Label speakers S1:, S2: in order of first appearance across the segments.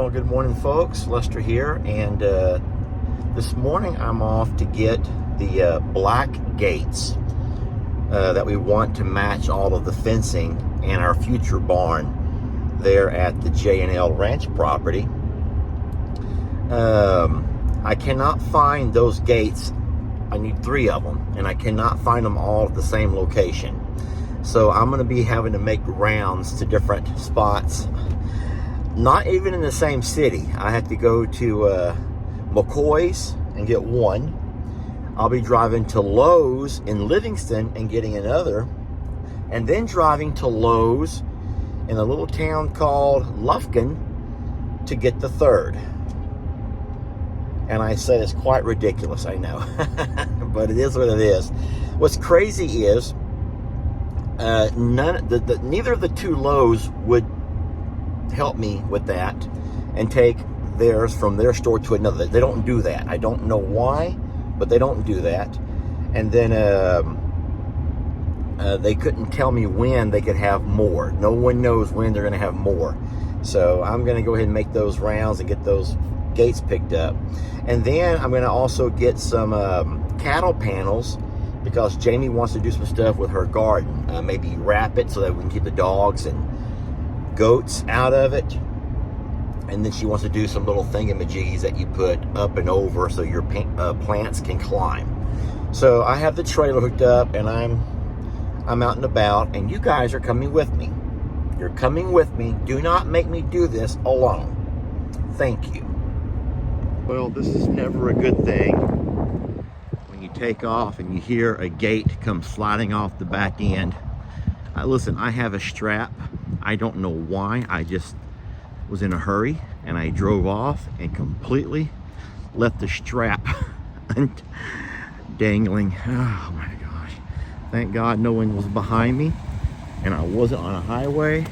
S1: Well, good morning, folks. Lester here, and this morning I'm off to get the black gates that we want to match all of the fencing in our future barn there at the J&L Ranch property. I cannot find those gates. I need 3 of them, and I cannot find them all at the same location. So I'm going to be having to make rounds to different spots. Not even in the same city. I have to go to McCoy's and get one. I'll be driving to Lowe's in Livingston and getting another. And then driving to Lowe's in a little town called Lufkin to get the third. And I said it's quite ridiculous, I know. But it is what it is. What's crazy is neither of the 2 Lowe's would help me with that and take theirs from their store to another. They don't do that. I don't know why, but they don't do that. And then they couldn't tell me when they could have more. No one knows when they're going to have more. So I'm going to go ahead and make those rounds and get those gates picked up. And then I'm going to also get some cattle panels, because Jamie wants to do some stuff with her garden. Maybe wrap it so that we can keep the dogs and goats out of it. And then she wants to do some little thingamajiggies that you put up and over so your plants can climb. So I have the trailer hooked up, and I'm out and about, and you guys are coming with me. You're coming with me. Do not make me do this alone. Thank you. Well, this is never a good thing when you take off and you hear a gate come sliding off the back end. Listen, I have a strap. I don't know why. I just was in a hurry and I drove off and completely left the strap dangling. Oh my gosh. Thank God no one was behind me and I wasn't on a highway.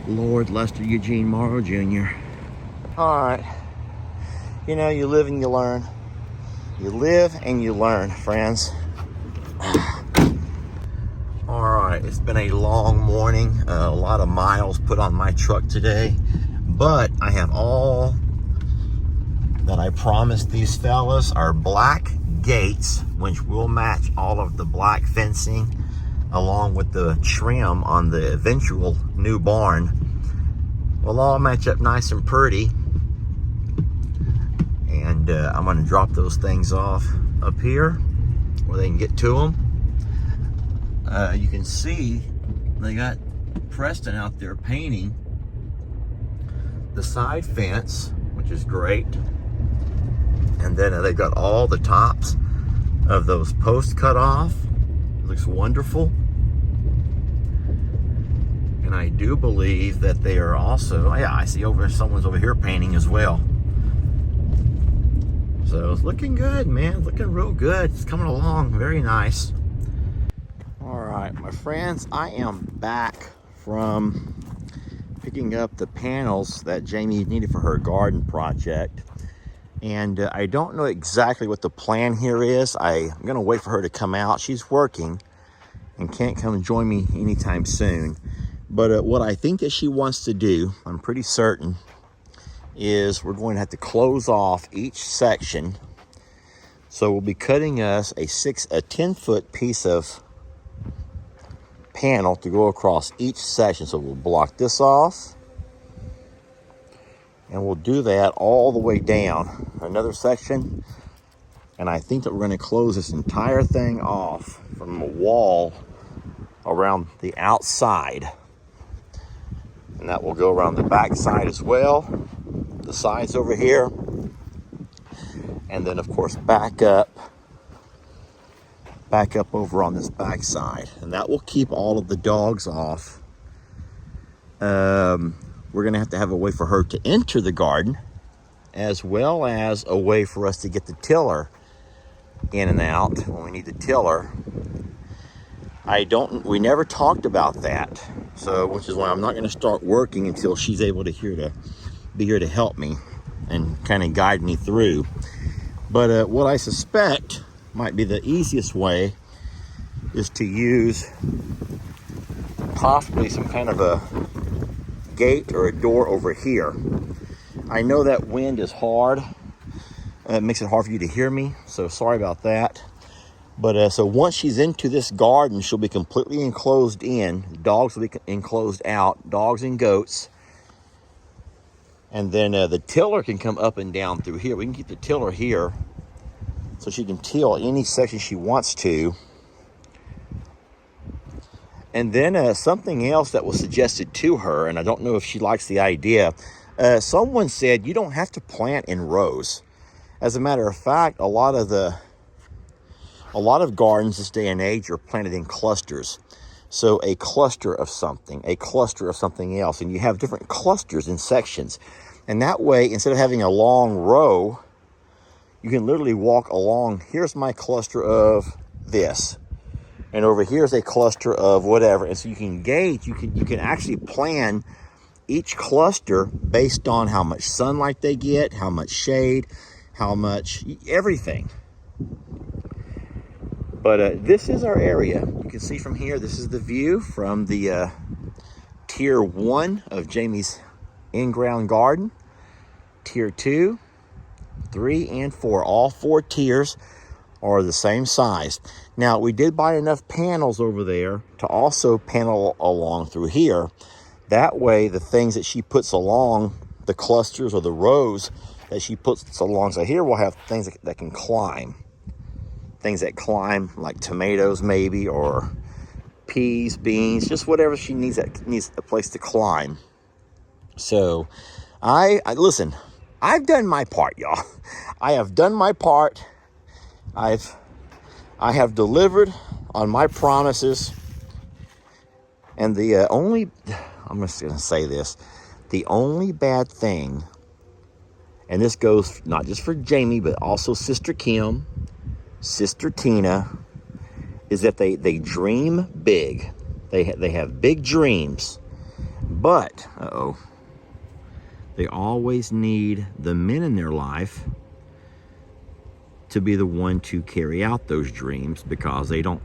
S1: Lord Lester Eugene Morrow Jr. All right. You know, you live and you learn. You live and you learn, friends. All right, it's been a long morning, a lot of miles put on my truck today, but I have all that I promised these fellas are black gates, which will match all of the black fencing along with the trim on the eventual new barn. Will all match up nice and pretty. And I'm going to drop those things off up here where they can get to them. You can see they got Preston out there painting the side fence, which is great. And then they've got all the tops of those posts cut off. It looks wonderful. And I do believe that they are also, yeah, I see someone's over here painting as well. So it's looking good, man. Looking real good. It's coming along very nice. All right, my friends, I am back from picking up the panels that Jamie needed for her garden project. And I don't know exactly what the plan here is. I'm going to wait for her to come out. She's working and can't come and join me anytime soon. But what I think that she wants to do, I'm pretty certain, is we're going to have to close off each section. So we'll be cutting us a 10-foot piece of panel to go across each section. So we'll block this off, and we'll do that all the way down another section. And I think that we're going to close this entire thing off from a wall around the outside, and that will go around the back side as well, the sides over here, and then of course back up over on this back side, and that will keep all of the dogs off. We're gonna have to have a way for her to enter the garden, as well as a way for us to get the tiller in and out when we need the tiller. We never talked about that, so which is why I'm not going to start working until she's able to be here to help me and kind of guide me through. But what I suspect might be the easiest way is to use possibly some kind of a gate or a door over here. I know that wind is hard. It makes it hard for you to hear me, so sorry about that. But so once she's into this garden, she'll be completely enclosed in. Dogs will be enclosed out, dogs and goats. And then the tiller can come up and down through here. We can keep the tiller here so she can till any section she wants to. And then something else that was suggested to her, and I don't know if she likes the idea. Someone said you don't have to plant in rows. As a matter of fact, a lot of gardens this day and age are planted in clusters. So a cluster of something else, and you have different clusters in sections. And that way, instead of having a long row, you can literally walk along. Here's my cluster of this. And over here's a cluster of whatever. And so you can gauge, you can actually plan each cluster based on how much sunlight they get, how much shade, how much everything. But this is our area. You can see from here, this is the view from the tier 1 of Jamie's in-ground garden. Tier 2, 3, and 4. All 4 tiers are the same size. Now, we did buy enough panels over there to also panel along through here. That way, the things that she puts along, the clusters or the rows that she puts along. So here we'll have things that can climb. Things that climb, like tomatoes maybe, or peas, beans, just whatever she needs that needs a place to climb. So I listen, I've done my part, y'all. I have done my part. I have delivered on my promises. And I'm just going to say this, the only bad thing, and this goes not just for Jamie, but also Sister Kim, Sister Tina, is that they dream big. They have big dreams, but they always need the men in their life to be the one to carry out those dreams, because they don't,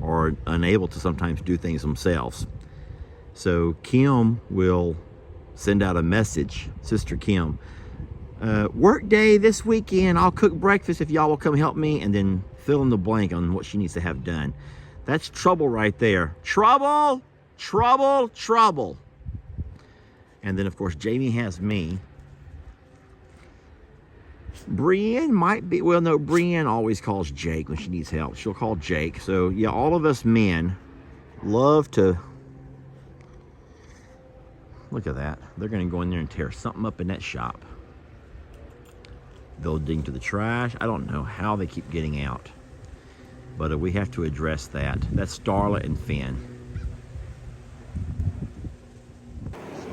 S1: or unable to sometimes do things themselves. So Kim will send out a message, Sister Kim, work day this weekend, I'll cook breakfast if y'all will come help me, and then fill in the blank on what she needs to have done. That's trouble right there. Trouble, trouble, trouble. And then of course Jamie has me. Brienne might be, well no, Brienne always calls Jake when she needs help. She'll call Jake. So yeah, all of us men love to, look at that. They're gonna go in there and tear something up in that shop. They'll dig into the trash. I don't know how they keep getting out, but we have to address that. That's Starla and Finn.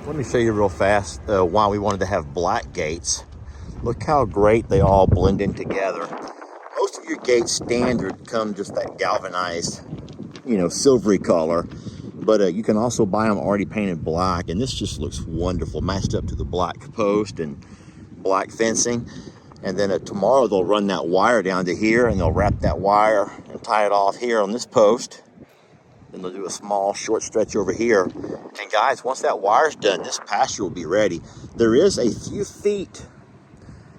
S1: Let me show you real fast why we wanted to have black gates. Look how great they all blend in together. Most of your gates standard come just that galvanized, silvery color, but you can also buy them already painted black, and this just looks wonderful, matched up to the black post and black fencing. And then tomorrow they'll run that wire down to here, and they'll wrap that wire and tie it off here on this post. Then they'll do a small short stretch over here. And guys, once that wire's done, this pasture will be ready. There is a few feet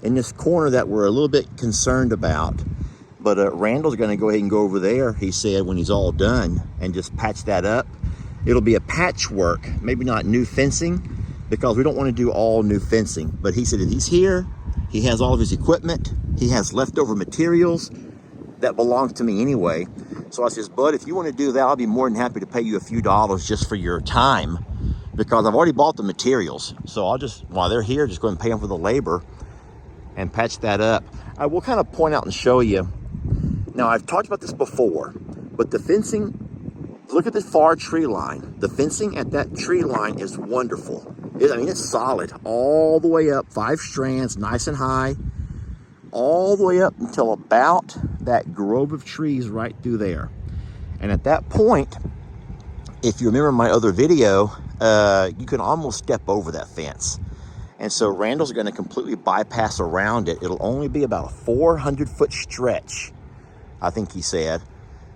S1: in this corner that we're a little bit concerned about, but Randall's going to go ahead and go over there, he said, when he's all done, and just patch that up. It'll be a patchwork, maybe not new fencing, because we don't want to do all new fencing. But he said if he's here, he has all of his equipment, he has leftover materials that belongs to me anyway. So I says, bud, if you want to do that, I'll be more than happy to pay you a few dollars just for your time, because I've already bought the materials. So I'll just, while they're here, just go and pay them for the labor and patch that up. I will kind of point out and show you. Now, I've talked about this before, but the fencing, look at this far tree line. The fencing at that tree line is wonderful. It's solid all the way up, 5 strands, nice and high, all the way up until about that grove of trees right through there. And at that point, if you remember my other video, you can almost step over that fence. And so Randall's going to completely bypass around it. It'll only be about a 400-foot stretch, I think he said.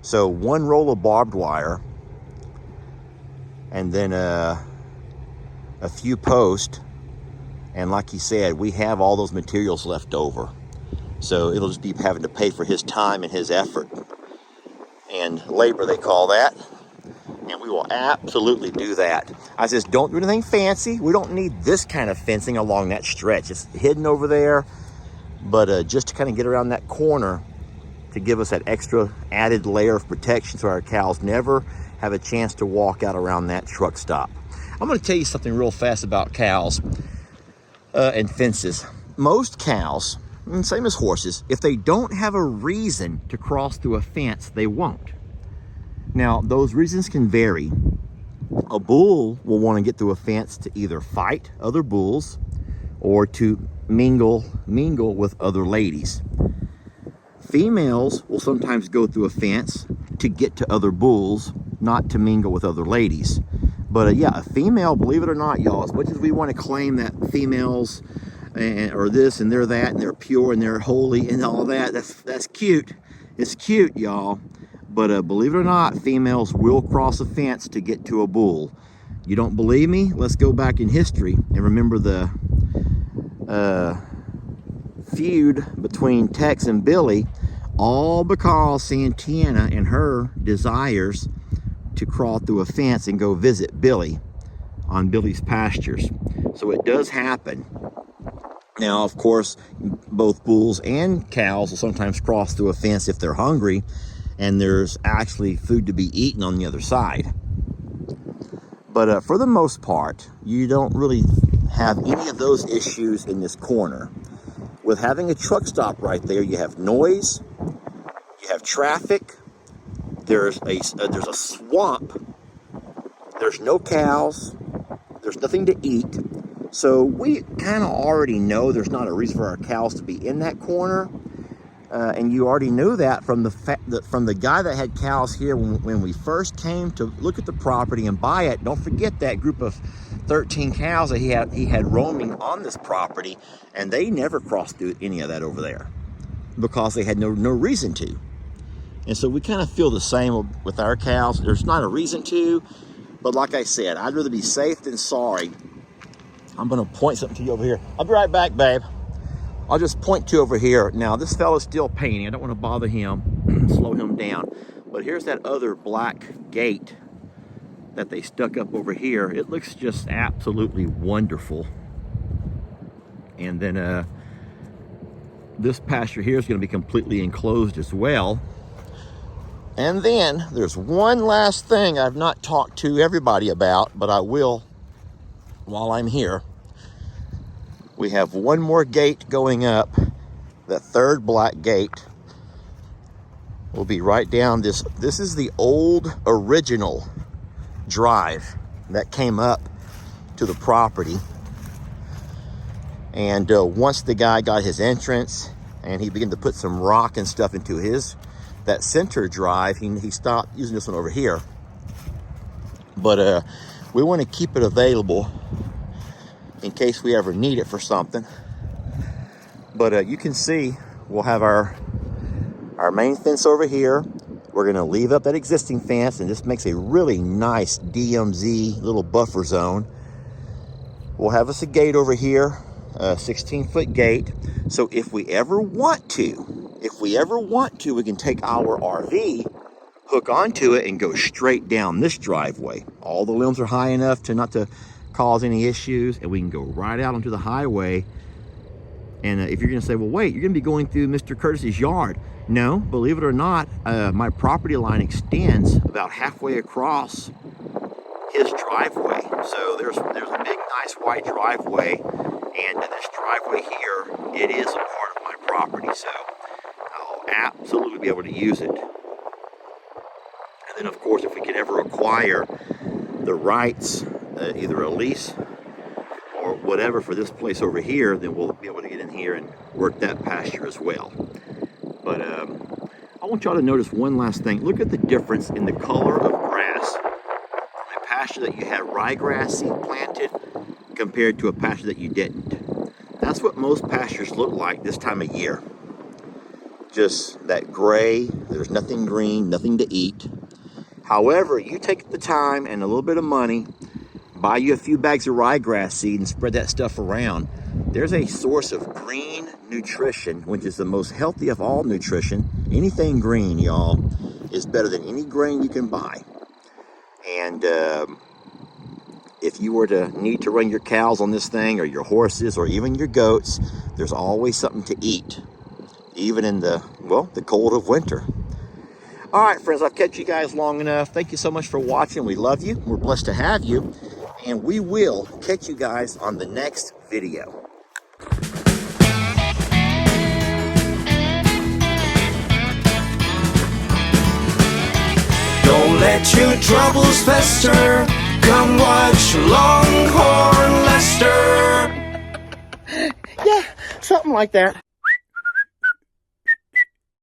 S1: So 1 roll of barbed wire, and then a few posts, and like he said, we have all those materials left over. So it'll just be having to pay for his time and his effort. And labor, they call that. And we will absolutely do that. I says, don't do anything fancy. We don't need this kind of fencing along that stretch. It's hidden over there. But just to kind of get around that corner to give us that extra added layer of protection so our cows never have a chance to walk out around that truck stop. I'm going to tell you something real fast about cows and fences. Most cows, and same as horses, if they don't have a reason to cross through a fence, they won't. Now, those reasons can vary. A bull will want to get through a fence to either fight other bulls or to mingle with other ladies. Females will sometimes go through a fence to get to other bulls, not to mingle with other ladies. But yeah, a female, believe it or not, y'all, as much as we want to claim that females are this and they're that and they're pure and they're holy and all that, that's cute. It's cute, y'all. But believe it or not, females will cross a fence to get to a bull. You don't believe me? Let's go back in history and remember the feud between Tex and Billy, all because Santana and her desires to crawl through a fence and go visit Billy on Billy's pastures. So it does happen. Now, of course, both bulls and cows will sometimes cross through a fence if they're hungry and there's actually food to be eaten on the other side. But for the most part, you don't really have any of those issues in this corner. With having a truck stop right there, you have noise, you have traffic, there's a swamp, there's no cows, there's nothing to eat. So we kind of already know there's not a reason for our cows to be in that corner. And you already knew that from the fact that from the guy that had cows here when we first came to look at the property and buy it. Don't forget that group of 13 cows that he had roaming on this property, and they never crossed through any of that over there because they had no reason to. And so we kind of feel the same with our cows. There's not a reason to, but like I said, I'd rather be safe than sorry. I'm gonna point something to you over here. I'll be right back, babe. I'll just point to over here. Now, this fella's still painting. I don't want to bother him, slow him down. But here's that other black gate that they stuck up over here. It looks just absolutely wonderful. And then this pasture here is going to be completely enclosed as well. And then there's one last thing I've not talked to everybody about, but I will while I'm here. We have one more gate going up. That third black gate will be right down this. This is the old original drive that came up to the property. And once the guy got his entrance and he began to put some rock and stuff into that center drive, he stopped using this one over here. But we want to keep it available in case we ever need it for something. But you can see we'll have our main fence over here. We're going to leave up that existing fence, and this makes a really nice DMZ little buffer zone. We'll have us a gate over here, a 16-foot gate. So if we ever want to, we can take our RV, hook onto it, and go straight down this driveway. All the limbs are high enough not to cause any issues, and we can go right out onto the highway. And if you're gonna say, well, wait, you're gonna be going through Mr. Curtis's yard. No, believe it or not, my property line extends about halfway across his driveway. So there's a big, nice wide driveway, and this driveway here, it is a part of my property, so I'll absolutely be able to use it. And then, of course, if we can ever acquire the rights, either a lease or whatever for this place over here, then we'll be able to get in here and work that pasture as well. But I want y'all to notice one last thing. Look at the difference in the color of grass from a pasture that you had ryegrass seed planted compared to a pasture that you didn't. That's what most pastures look like this time of year. Just that gray, there's nothing green, nothing to eat. However, you take the time and a little bit of money, buy you a few bags of ryegrass seed and spread that stuff around. There's a source of green nutrition, which is the most healthy of all nutrition. Anything green, y'all, is better than any grain you can buy. And if you were to need to run your cows on this thing, or your horses, or even your goats, there's always something to eat, even in the cold of winter. All right, friends, I've kept you guys long enough. Thank you so much for watching. We love you. We're blessed to have you. And we will catch you guys on the next video.
S2: Don't let your troubles fester. Come watch Longhorn Lester.
S1: Yeah, something like that.